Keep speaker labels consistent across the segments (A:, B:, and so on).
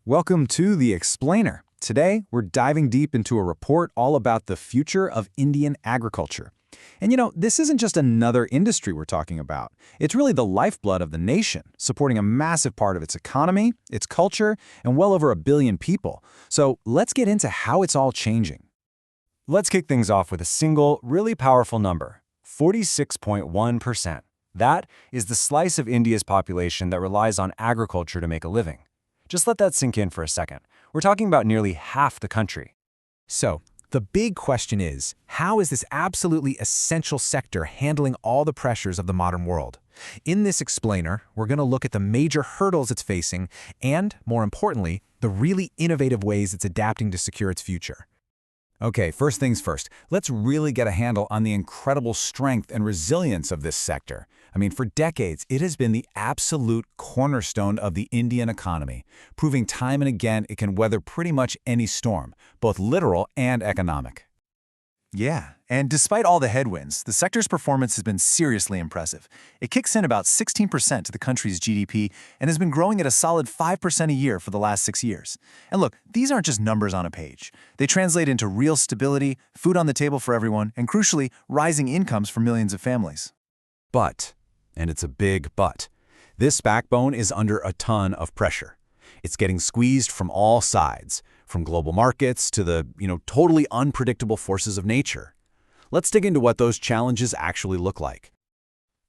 A: Welcome to The Explainer. Today, we're diving deep into a report all about the future of Indian agriculture. And this isn't just another industry we're talking about. It's really the lifeblood of the nation, supporting a massive part of its economy, its culture, and well over 1 billion people. So let's get into how it's all changing.
B: Let's kick things off with a single, really powerful number, 46.1%. That is the slice of India's population that relies on agriculture to make a living. Just let that sink in for a second. We're talking about nearly half the country.
C: So, the big question is, how is this absolutely essential sector handling all the pressures of the modern world? In this explainer, we're going to look at the major hurdles it's facing and, more importantly, the really innovative ways it's adapting to secure its future.
A: Okay, first things first, let's really get a handle on the incredible strength and resilience of this sector. For decades, it has been the absolute cornerstone of the Indian economy, proving time and again it can weather pretty much any storm, both literal and economic.
D: Yeah, and despite all the headwinds, the sector's performance has been seriously impressive. It kicks in about 16% to the country's GDP and has been growing at a solid 5% a year for the last 6 years. And look, these aren't just numbers on a page. They translate into real stability, food on the table for everyone, and crucially, rising incomes for millions of families.
A: But, and it's a big but, this backbone is under a ton of pressure. It's getting squeezed from all sides, from global markets to the, totally unpredictable forces of nature. Let's dig into what those challenges actually look like.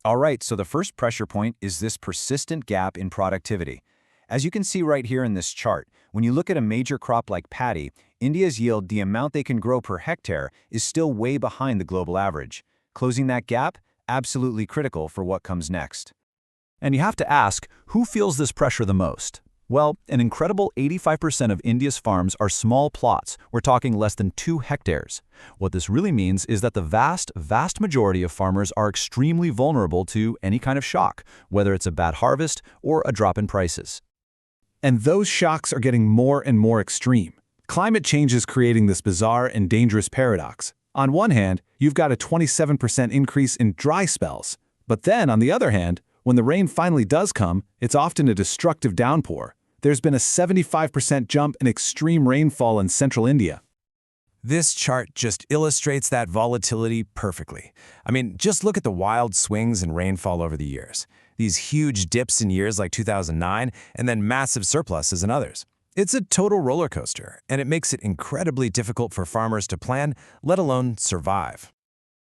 B: All right, so the first pressure point is this persistent gap in productivity. As you can see right here in this chart, when you look at a major crop like paddy, India's yield, the amount they can grow per hectare, is still way behind the global average. Closing that gap, absolutely critical for what comes next.
A: And you have to ask, who feels this pressure the most? Well, an incredible 85% of India's farms are small plots. We're talking less than 2 hectares. What this really means is that the vast majority of farmers are extremely vulnerable to any kind of shock, whether it's a bad harvest or a drop in prices. And those shocks are getting more and more extreme. Climate change is creating this bizarre and dangerous paradox. On one hand, you've got a 27% increase in dry spells. But then, on the other hand, when the rain finally does come, it's often a destructive downpour. There's been a 75% jump in extreme rainfall in central India.
C: This chart just illustrates that volatility perfectly. Just look at the wild swings in rainfall over the years. These huge dips in years like 2009 and then massive surpluses in others. It's a total roller coaster, and it makes it incredibly difficult for farmers to plan, let alone survive.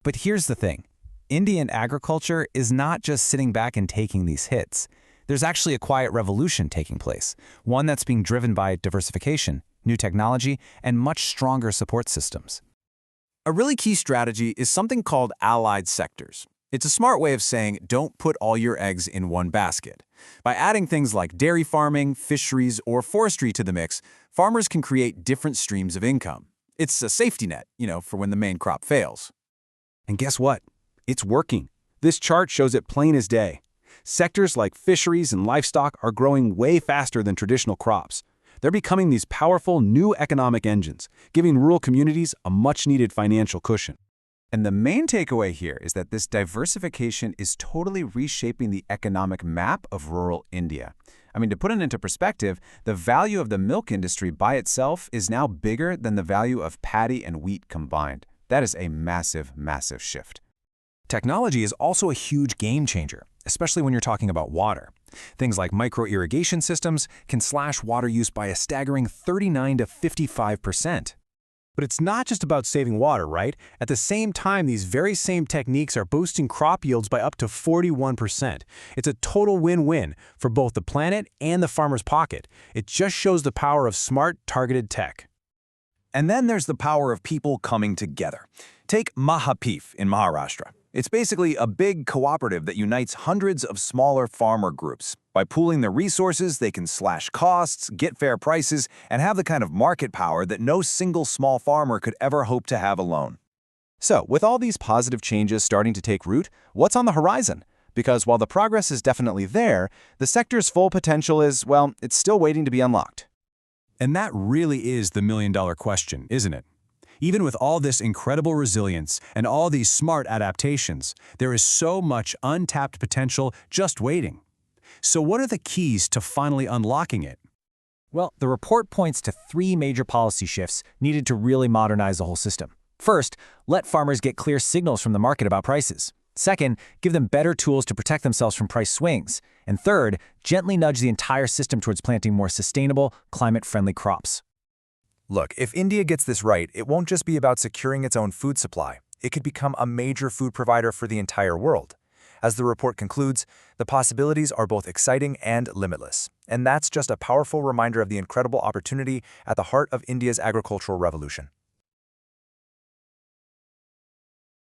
C: But here's the thing. Indian agriculture is not just sitting back and taking these hits. There's actually a quiet revolution taking place, one that's being driven by diversification, new technology, and much stronger support systems.
D: A really key strategy is something called allied sectors. It's a smart way of saying don't put all your eggs in one basket. By adding things like dairy farming, fisheries, or forestry to the mix, farmers can create different streams of income. It's a safety net, for when the main crop fails.
A: And guess what? It's working. This chart shows it plain as day. Sectors like fisheries and livestock are growing way faster than traditional crops. They're becoming these powerful new economic engines, giving rural communities a much-needed financial cushion.
B: And the main takeaway here is that this diversification is totally reshaping the economic map of rural India. To put it into perspective, the value of the milk industry by itself is now bigger than the value of paddy and wheat combined. That is a massive, massive shift.
C: Technology is also a huge game changer, especially when you're talking about water. Things like micro-irrigation systems can slash water use by a staggering 39 to 55%. But it's not just about saving water, right? At the same time, these very same techniques are boosting crop yields by up to 41%. It's a total win-win for both the planet and the farmer's pocket. It just shows the power of smart, targeted tech.
D: And then there's the power of people coming together. Take Mahapif in Maharashtra. It's basically a big cooperative that unites hundreds of smaller farmer groups. By pooling their resources, they can slash costs, get fair prices, and have the kind of market power that no single small farmer could ever hope to have alone.
B: So, with all these positive changes starting to take root, what's on the horizon? Because while the progress is definitely there, the sector's full potential is, it's still waiting to be unlocked.
C: And that really is the million-dollar question, isn't it? Even with all this incredible resilience and all these smart adaptations, there is so much untapped potential just waiting. So what are the keys to finally unlocking it?
E: Well, the report points to 3 major policy shifts needed to really modernize the whole system. First, let farmers get clear signals from the market about prices. Second, give them better tools to protect themselves from price swings. And third, gently nudge the entire system towards planting more sustainable, climate-friendly crops.
C: Look, if India gets this right, it won't just be about securing its own food supply. It could become a major food provider for the entire world. As the report concludes, the possibilities are both exciting and limitless. And that's just a powerful reminder of the incredible opportunity at the heart of India's agricultural revolution.